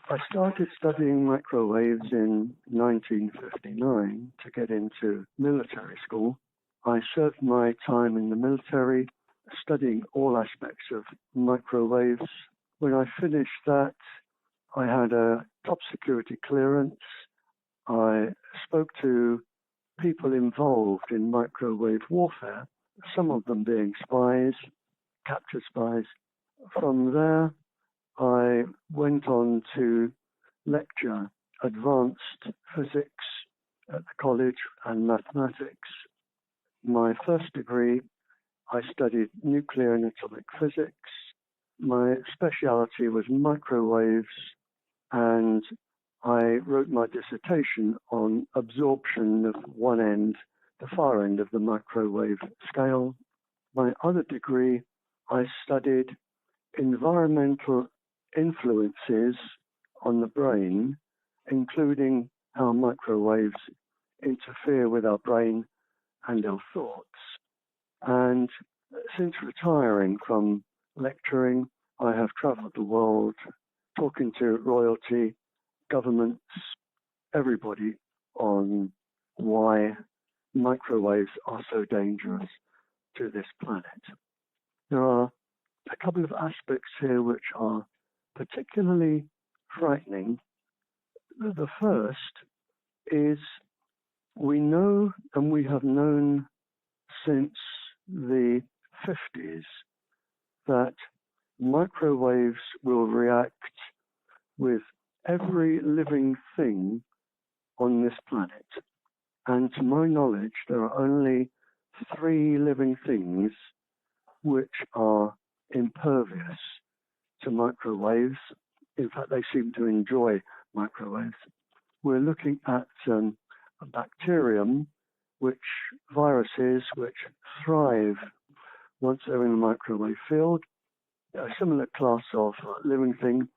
I started studying microwaves in 1959 to get into military school. I served my time in the military studying all aspects of microwaves. When I finished that, I had a top security clearance. I spoke to people involved in microwave warfare, some of them being spies, captured spies. From there, I went on to lecture advanced physics at the college and mathematics. My first degree, I studied nuclear and atomic physics. My speciality was microwaves, and I wrote my dissertation on absorption of one end, the far end of the microwave scale. My other degree, I studied environmental influences on the brain, including how microwaves interfere with our brain and our thoughts. And since retiring from lecturing, I have traveled the world talking to royalty, governments, everybody on why microwaves are so dangerous to this planet. There are a couple of aspects here which are particularly frightening. The first is we know, and we have known since the 50s, that microwaves will react with every living thing on this planet. And to my knowledge, there are only 3 living things which are impervious to microwaves. In fact, they seem to enjoy microwaves. We're looking at a bacterium, viruses which thrive once they're in a microwave field. A similar class of living thing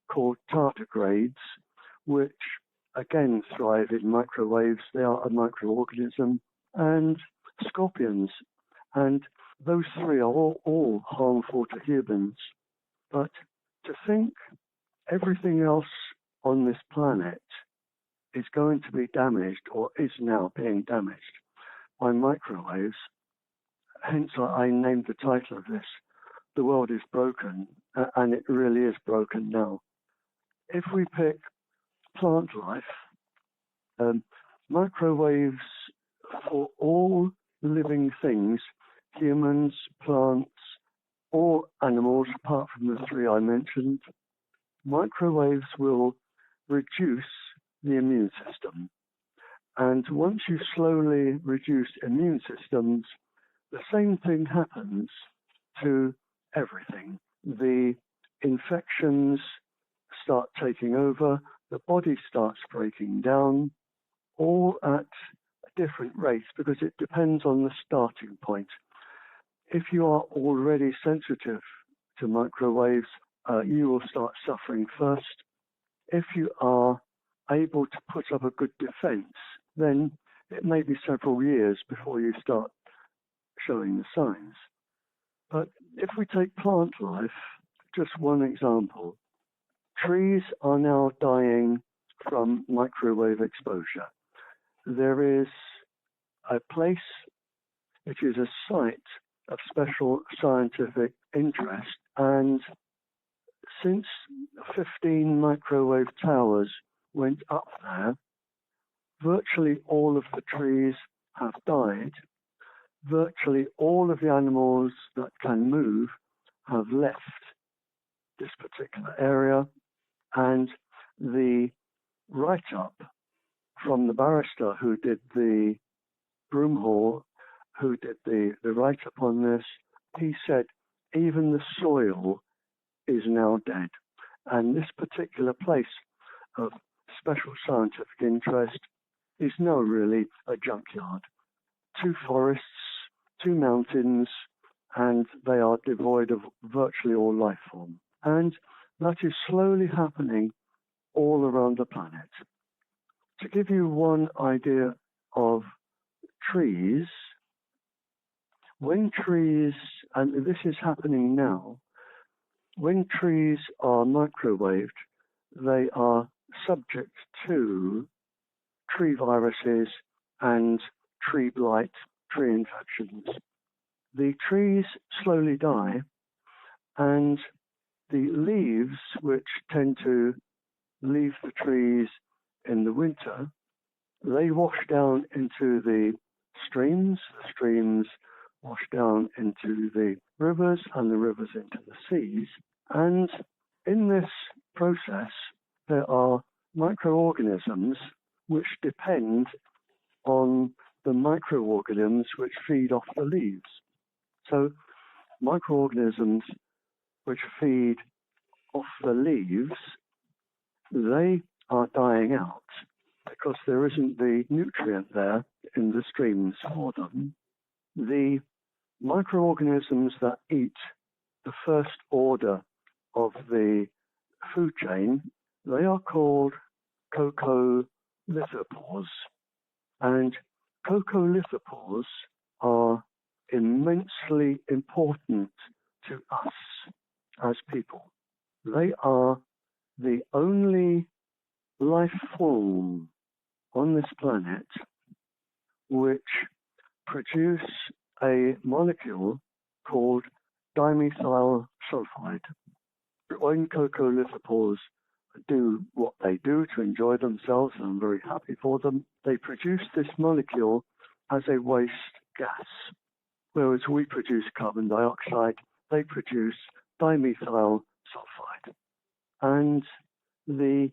called tardigrades, which again thrive in microwaves. They are a microorganism, and scorpions. And those 3 are all harmful to humans. But to think everything else on this planet is going to be damaged, or is now being damaged, by microwaves, hence I named the title of this, The World is Broken, and it really is broken now. If we pick plant life, microwaves for all living things, humans, plants, or animals, apart from the 3 I mentioned, microwaves will reduce the immune system. And once you slowly reduce immune systems, the same thing happens to everything. The infections start taking over, the body starts breaking down, all at different rates because it depends on the starting point. If you are already sensitive to microwaves, you will start suffering first. If you are able to put up a good defense, then it may be several years before you start showing the signs. But if we take plant life, just one example, trees are now dying from microwave exposure. There is a place, which is a site of special scientific interest, and since 15 microwave towers went up there, virtually all of the trees have died. Virtually all of the animals that can move have left this particular area, and the write-up from the barrister who did the Broomhall, who did the write-up on this, he said even the soil is now dead. And this particular place of special scientific interest is now really a junkyard. 2 forests, 2 mountains, and they are devoid of virtually all life form. And that is slowly happening all around the planet. To give you one idea of trees, when trees, and this is happening now, when trees are microwaved, they are subject to tree viruses and tree blight, tree infections. The trees slowly die, and the leaves, which tend to leave the trees in the winter, they wash down into the streams wash down into the rivers, and the rivers into the seas. And in this process, there are microorganisms which depend on the microorganisms which feed off the leaves. So microorganisms which feed off the leaves, they are dying out because there isn't the nutrient there in the streams for them. The microorganisms that eat the first order of the food chain, they are called coccolithopores. And coccolithopores are immensely important to us as people. They are the only life form on this planet which produce a molecule called dimethyl sulfide. When coccolithopores do what they do to enjoy themselves, and I'm very happy for them, they produce this molecule as a waste gas. Whereas we produce carbon dioxide, they produce dimethyl sulfide. And the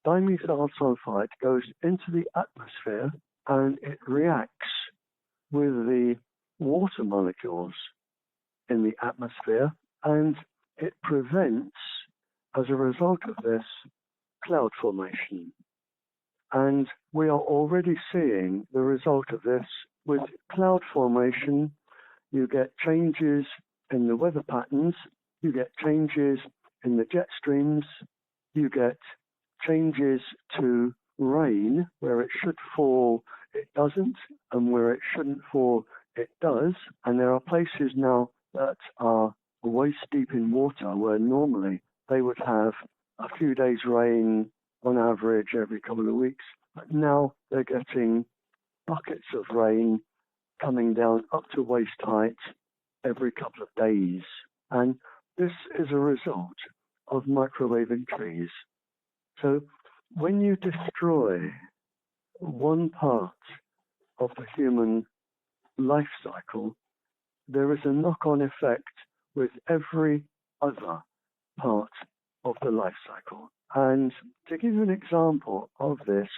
dimethyl sulfide goes into the atmosphere and it reacts with the water molecules in the atmosphere, and it prevents, as a result of this, cloud formation. And we are already seeing the result of this. With cloud formation, you get changes in the weather patterns, you get changes in the jet streams, you get changes to rain. Where it should fall, it doesn't, and where it shouldn't fall, it does. And there are places now that are waist deep in water where normally they would have a few days rain on average every couple of weeks, but now they're getting buckets of rain coming down up to waist height every couple of days. And this is a result of microwaving trees. So when you destroy one part of the human life cycle, there is a knock-on effect with every other part of the life cycle. And to give you an example of this,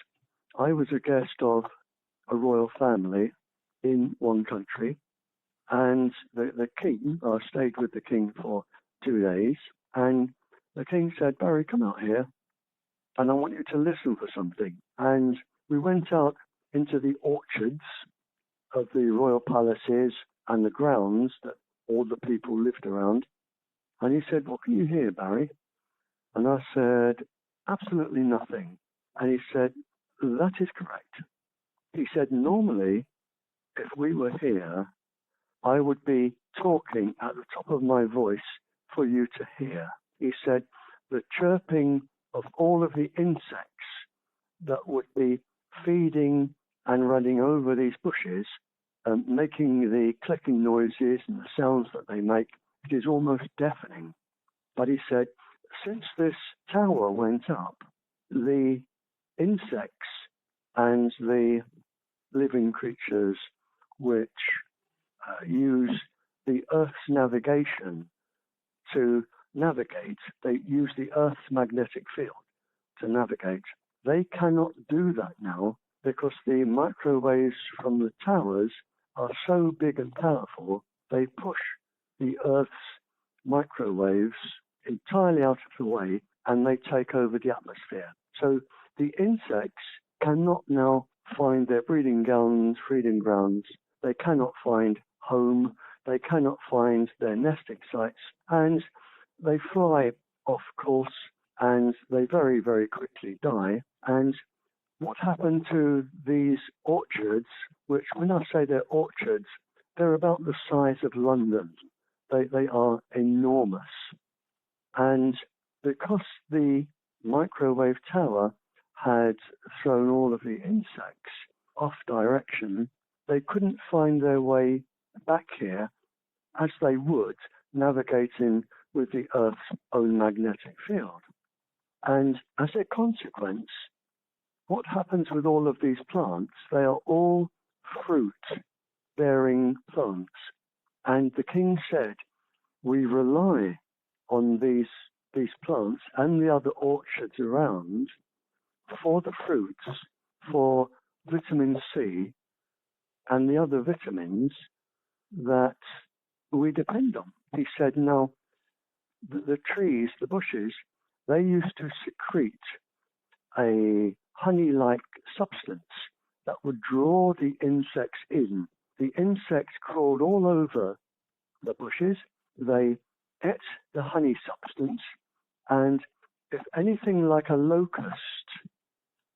I was a guest of a royal family in one country, and the king, I stayed with the king for 2 days, and the king said, "Barrie, come out here, and I want you to listen for something." And we went out into the orchards of the royal palaces and the grounds that all the people lived around. And he said, "What can you hear, Barrie?" And I said, "Absolutely nothing." And he said, "That is correct." He said, "Normally, if we were here, I would be talking at the top of my voice for you to hear." He said, "The chirping of all of the insects that would be feeding and running over these bushes, making the clicking noises and the sounds that they make, it is almost deafening." But he said, since this tower went up, the insects and the living creatures which use the Earth's navigation to navigate, they use the Earth's magnetic field to navigate. They cannot do that now because the microwaves from the towers are so big and powerful, they push the Earth's microwaves entirely out of the way and they take over the atmosphere. So the insects cannot now find their breeding grounds, they cannot find home, they cannot find their nesting sites, and they fly off course and they very, very quickly die. And what happened to these orchards, which when I say they're orchards, they're about the size of London. They are enormous. And because the microwave tower had thrown all of the insects off direction, they couldn't find their way back here as they would navigating with the Earth's own magnetic field. And as a consequence, what happens with all of these plants? They are all fruit-bearing plants. And the king said, we rely on these plants and the other orchards around for the fruits, for vitamin C and the other vitamins that we depend on. He said, now, the trees, the bushes, they used to secrete a honey-like substance that would draw the insects in. The insects crawled all over the bushes. They ate the honey substance, and if anything like a locust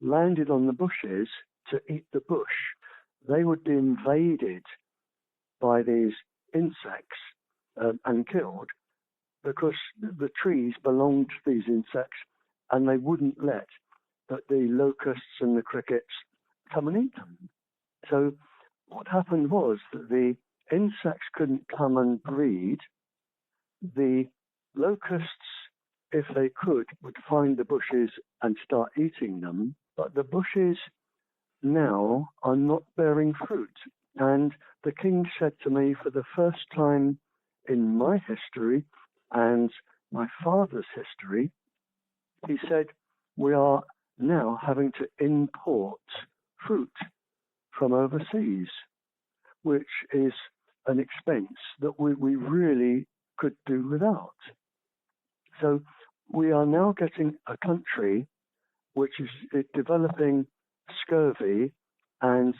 landed on the bushes to eat the bush, they would be invaded by these insects and killed, because the trees belonged to these insects and they wouldn't let the locusts and the crickets come and eat them. So what happened was that the insects couldn't come and breed. The locusts, if they could, would find the bushes and start eating them, but the bushes now are not bearing fruit. And the king said to me, for the first time in my history and my father's history, he said, we are now having to import fruit from overseas, which is an expense that we really could do without. So we are now getting a country which is developing scurvy and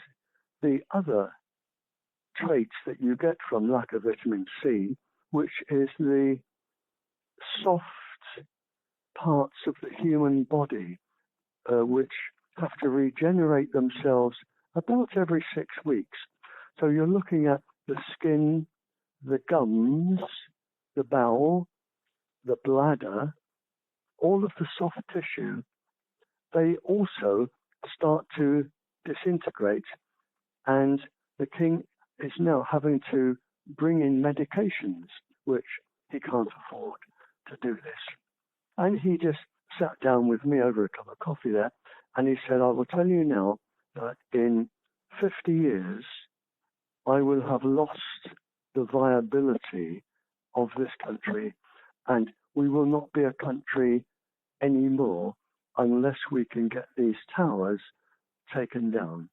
the other traits that you get from lack of vitamin C, which is the soft parts of the human body, which have to regenerate themselves about every 6 weeks. So you're looking at the skin, the gums, the bowel, the bladder, all of the soft tissue. They also start to disintegrate, and the king is now having to bring in medications, which he can't afford to do this. And he just sat down with me over a cup of coffee there, and he said, I will tell you now that in 50 years, I will have lost the viability of this country, and we will not be a country anymore unless we can get these towers taken down.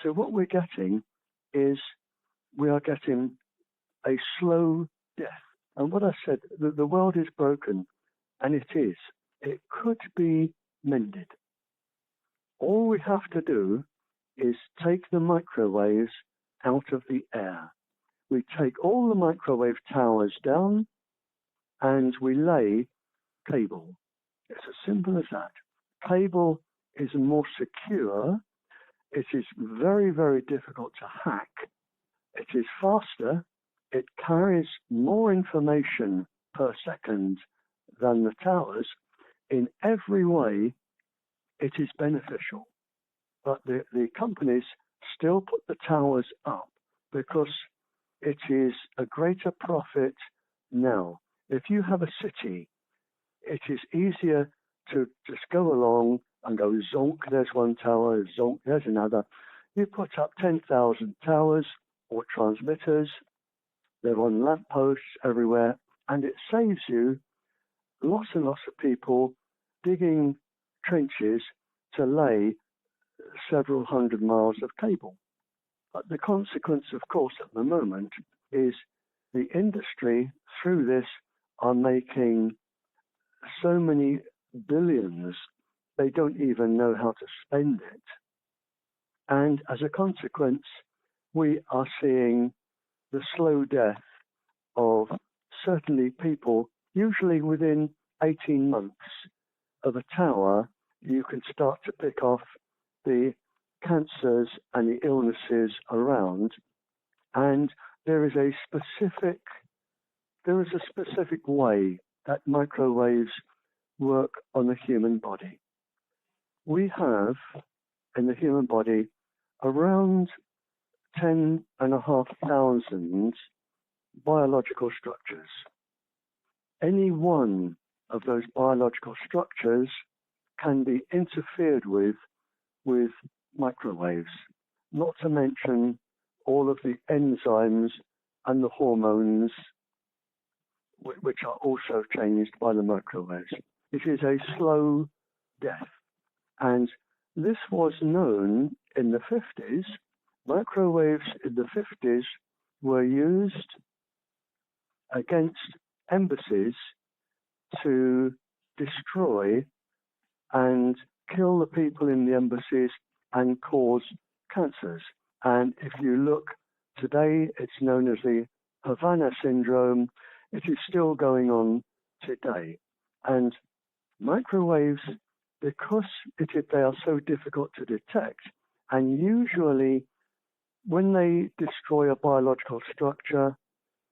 So what we're getting is we are getting a slow death. And what I said, the world is broken, and it is. It could be mended. All we have to do is take the microwaves out of the air. We take all the microwave towers down and we lay cable. It's as simple as that. Cable is more secure. It is very, very difficult to hack. It is faster. It carries more information per second than the towers. In every way, it is beneficial. But the companies still put the towers up because it is a greater profit now. If you have a city, it is easier to just go along and go zonk, there's one tower, zonk, there's another. You put up 10,000 towers or transmitters, they're on lampposts everywhere, and it saves you lots and lots of people digging trenches to lay several hundred miles of cable. But the consequence, of course, at the moment is the industry through this are making so many billions, they don't even know how to spend it. And as a consequence, we are seeing the slow death of certainly people, usually within 18 months of a tower, you can start to pick off the cancers and the illnesses around. And there is a specific way that microwaves work on the human body. We have in the human body around 10,500 biological structures. Any one of those biological structures can be interfered with microwaves, not to mention all of the enzymes and the hormones which are also changed by the microwaves. It is a slow death. And this was known in the 50s. Microwaves in the 50s were used against embassies to destroy and kill the people in the embassies and cause cancers. And if you look today, it's known as the Havana syndrome. It is still going on today. And microwaves, because they are so difficult to detect, and usually when they destroy a biological structure,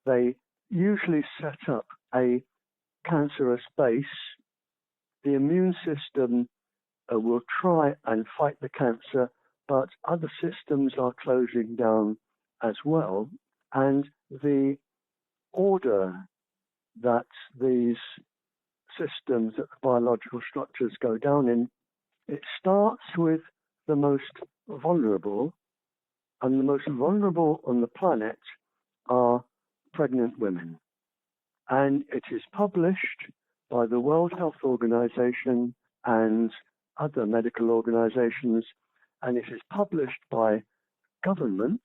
they usually set up a cancerous base. The immune system will try and fight the cancer, but other systems are closing down as well. And the order that these systems, that the biological structures go down in, it starts with the most vulnerable, and the most vulnerable on the planet are pregnant women. And it is published by the World Health Organization and other medical organizations, and it is published by government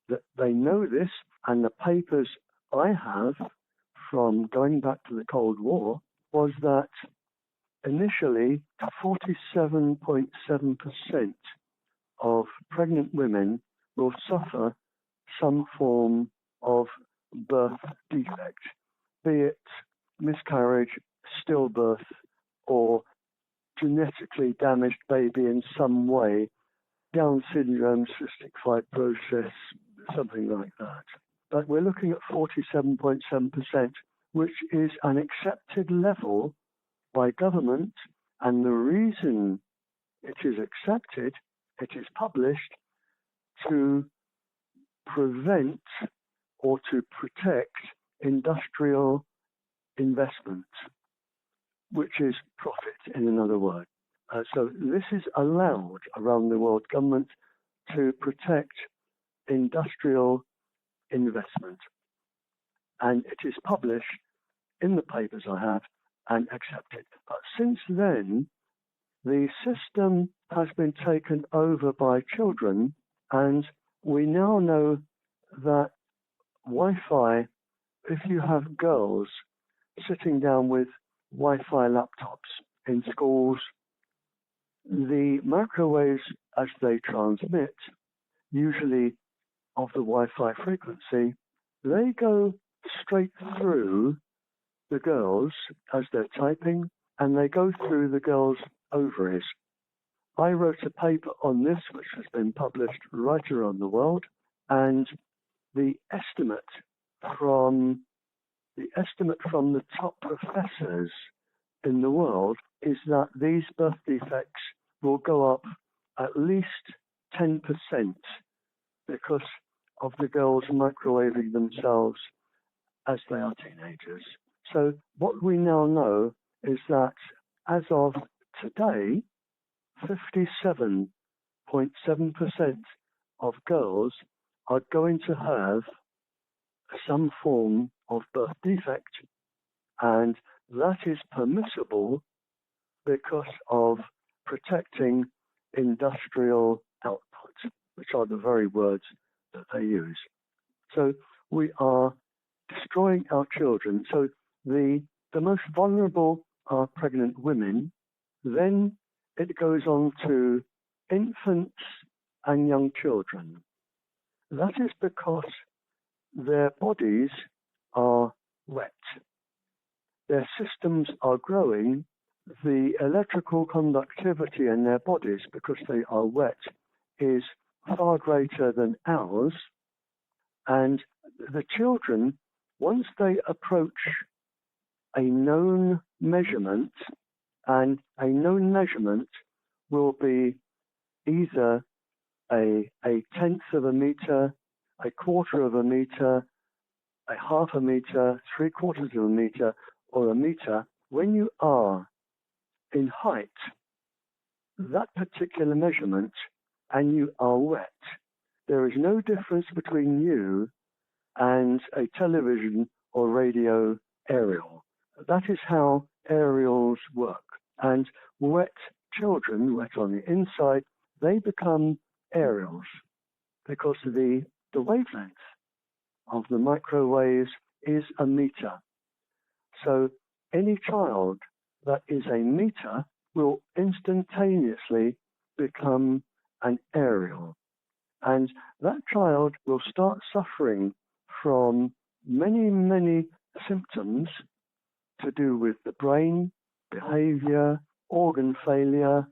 that they know this, and the papers I have from going back to the Cold War was that initially 47.7% of pregnant women will suffer some form of birth defect, be it miscarriage, stillbirth, or genetically damaged baby in some way, Down syndrome, cystic fibrosis, something like that. But we're looking at 47.7%, which is an accepted level by government, and the reason it is accepted, it is published to prevent or to protect industrial investment, which is profit in another word. So this is allowed around the world government to protect industrial investment. And it is published in the papers I have and accepted. But since then, the system has been taken over by children, and we now know that Wi-Fi, if you have girls sitting down with Wi-Fi laptops in schools, the microwaves as they transmit, usually of the Wi-Fi frequency, they go straight through the girls as they're typing, and they go through the girls' ovaries. I wrote a paper on this, which has been published right around the world, and the estimate from the top professors in the world is that these birth defects will go up at least 10% because of the girls microwaving themselves as they are teenagers. So what we now know is that as of today, 57.7% of girls are going to have some form of birth defect, and that is permissible because of protecting industrial output, which are the very words that they use. So we are destroying our children. So the most vulnerable are pregnant women. Then it goes on to infants and young children. That is because their bodies are wet. Their systems are growing. The electrical conductivity in their bodies, because they are wet, is far greater than ours. And the children, once they approach a known measurement, And a known measurement will be either a tenth of a meter, a quarter of a meter, a half a meter, three quarters of a meter, or a meter. When you are in height, that particular measurement, and you are wet, there is no difference between you and a television or radio aerial. That is how aerials work. And wet children, wet on the inside, they become aerials because the wavelength of the microwaves is a meter. So any child that is a meter will instantaneously become an aerial. And that child will start suffering from many, many symptoms to do with the brain, behavior, organ failure.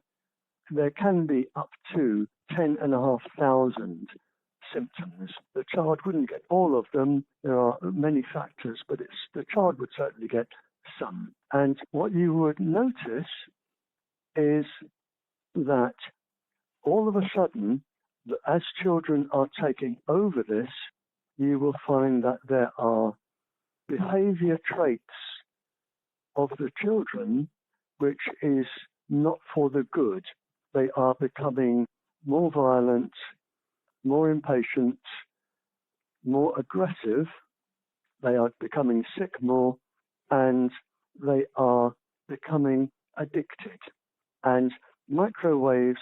There can be up to 10,500 symptoms. The child wouldn't get all of them. There are many factors, but the child would certainly get some. And what you would notice is that all of a sudden, as children are taking over this, you will find that there are behavior traits of the children which is not for the good. They are becoming more violent, more impatient, more aggressive. They are becoming sick more, and they are becoming addicted. And microwaves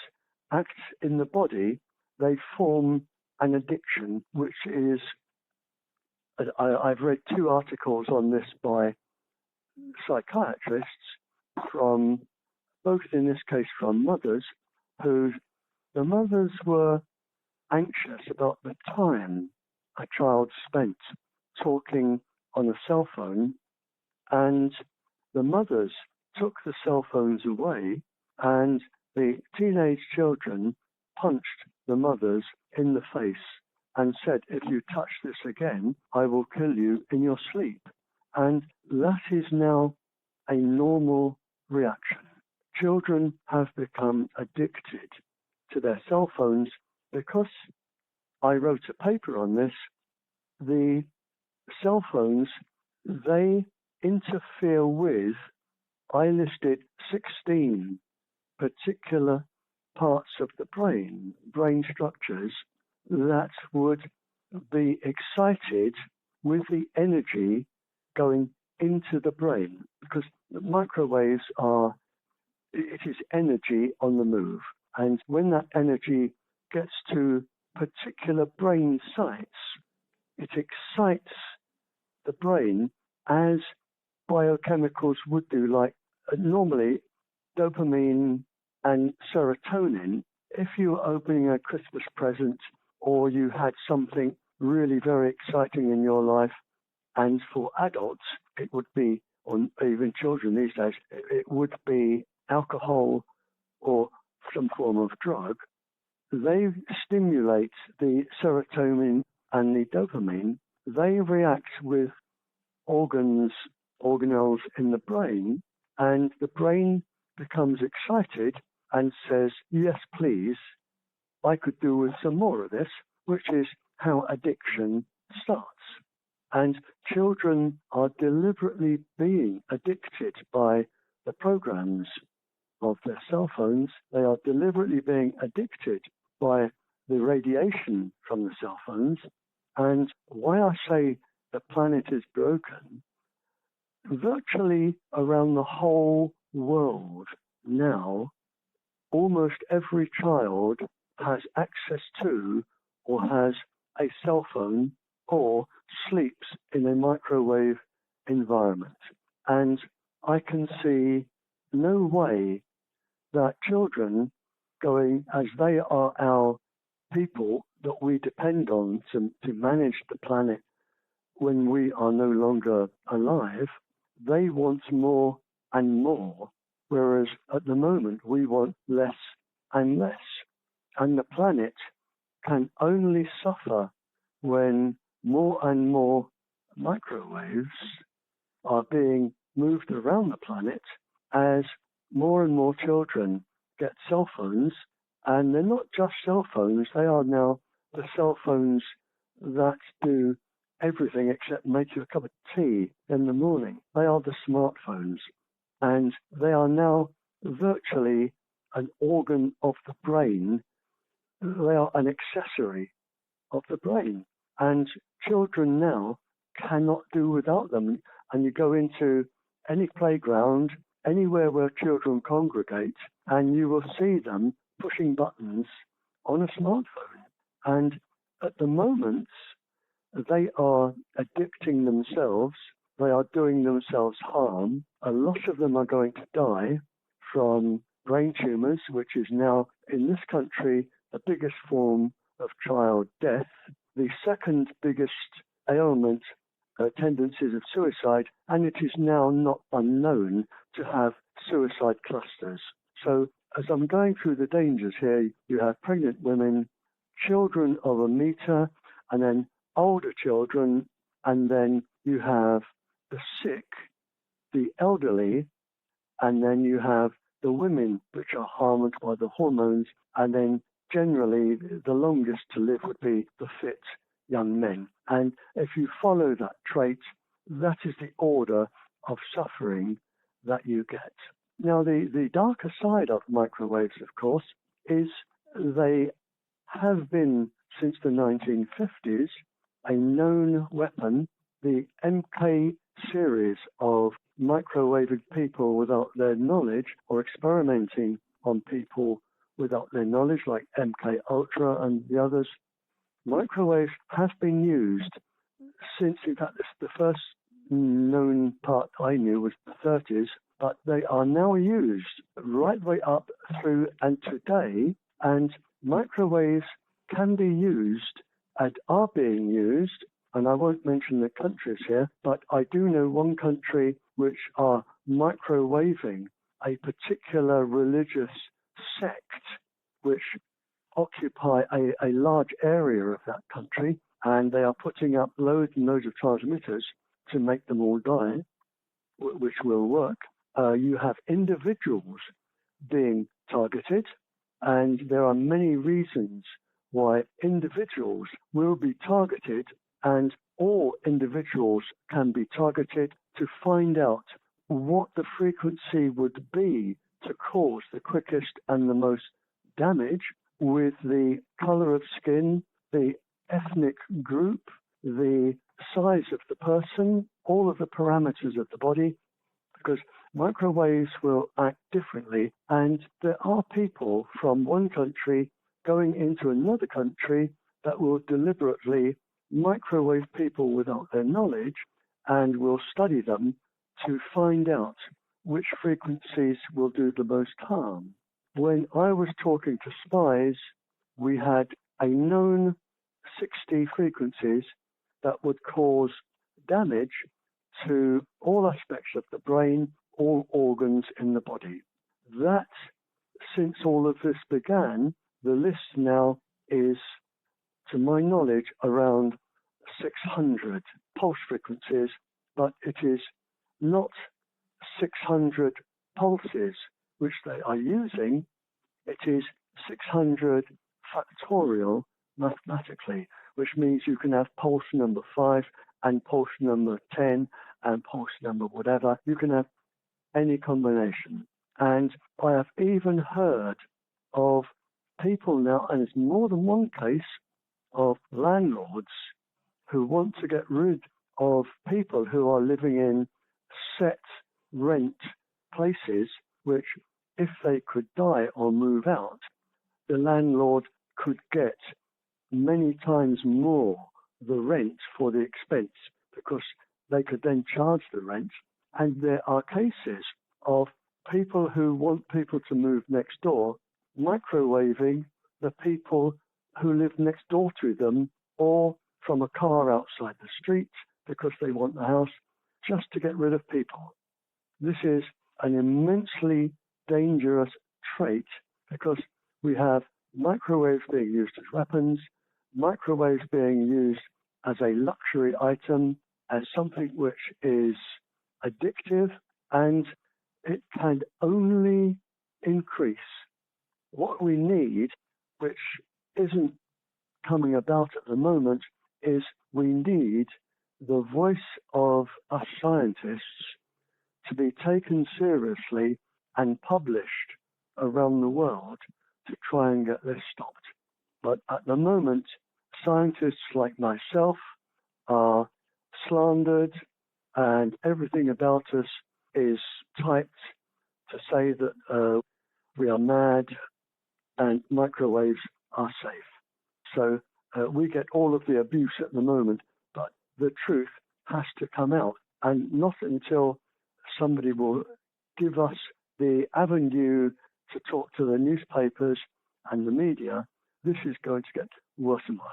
act in the body. They form an addiction, which is, I've read 2 articles on this by psychiatrists from, both in this case from mothers, the mothers were anxious about the time a child spent talking on a cell phone, and the mothers took the cell phones away, and the teenage children punched the mothers in the face and said, "If you touch this again, I will kill you in your sleep." And that is now a normal reaction. Children have become addicted to their cell phones because I wrote a paper on this. The cell phones, they interfere with, I listed 16 particular parts of the brain structures that would be excited with the energy going into the brain, because the microwaves it is energy on the move. And when that energy gets to particular brain sites, it excites the brain as biochemicals would do, like normally dopamine and serotonin. If you were opening a Christmas present or you had something really very exciting in your life, and for adults, it would be, or even children these days, it would be alcohol or some form of drug. They stimulate the serotonin and the dopamine. They react with organelles in the brain, and the brain becomes excited and says, "Yes, please, I could do with some more of this," which is how addiction starts. And children are deliberately being addicted by the programs of their cell phones. They are deliberately being addicted by the radiation from the cell phones. And why I say the planet is broken, virtually around the whole world now, almost every child has access to or has a cell phone or sleeps in a microwave environment. And I can see no way that children going, as they are our people that we depend on to manage the planet when we are no longer alive, they want more and more, whereas at the moment we want less and less. And the planet can only suffer when more and more microwaves are being moved around the planet as more and more children get cell phones, and they're not just cell phones, they are now the cell phones that do everything except make you a cup of tea in the morning. They are the smartphones, and they are now virtually an organ of the brain. They are an accessory of the brain, and children now cannot do without them. And you go into any playground, anywhere where children congregate, and you will see them pushing buttons on a smartphone. And at the moment, they are addicting themselves. They are doing themselves harm. A lot of them are going to die from brain tumors, which is now, in this country, the biggest form of child death. The second biggest ailment, tendencies of suicide, and it is now not unknown to have suicide clusters. So as I'm going through the dangers here, you have pregnant women, children of a meter, and then older children, and then you have the sick, the elderly, and then you have the women which are harmed by the hormones, and then generally the longest to live would be the fit young men. And if you follow that trait, that is the order of suffering that you get. Now, the darker side of microwaves, of course, is they have been, since the 1950s, a known weapon. The MK series of microwaving people without their knowledge, or experimenting on people without their knowledge, like MK Ultra and the others. Microwaves have been used since, in fact, the first known part I knew was the 30s, but they are now used right way up through and today, and microwaves can be used and are being used, and I won't mention the countries here, but I do know one country which are microwaving a particular religious sect which occupy a large area of that country, and they are putting up loads and loads of transmitters to make them all die, which will work. You have individuals being targeted, and there are many reasons why individuals will be targeted, and all individuals can be targeted to find out what the frequency would be to cause the quickest and the most damage, with the color of skin, the ethnic group, the size of the person, all of the parameters of the body, because microwaves will act differently. And there are people from one country going into another country that will deliberately microwave people without their knowledge, and will study them to find out which frequencies will do the most harm. When I was talking to spies, we had a known 60 frequencies that would cause damage to all aspects of the brain, all organs in the body. That, since all of this began, the list now is, to my knowledge, around 600 pulse frequencies, but it is not 600 pulses which they are using, it is 600 factorial mathematically, which means you can have pulse number 5 and pulse number 10 and pulse number whatever. You can have any combination. And I have even heard of people now, and it's more than one case, of landlords who want to get rid of people who are living in set rent places, which, if they could die or move out, the landlord could get many times more the rent for the expense, because they could then charge the rent. And there are cases of people who want people to move next door, microwaving the people who live next door to them, or from a car outside the street, because they want the house, just to get rid of people. This is an immensely dangerous trait, because we have microwaves being used as weapons, microwaves being used as a luxury item, as something which is addictive, and it can only increase. What we need, which isn't coming about at the moment, is we need the voice of us scientists to be taken seriously and published around the world to try and get this stopped. But at the moment, scientists like myself are slandered, and everything about us is typed to say that we are mad and microwaves are safe. So we get all of the abuse at the moment, but the truth has to come out, and not until somebody will give us the avenue to talk to the newspapers and the media, this is going to get worse and worse.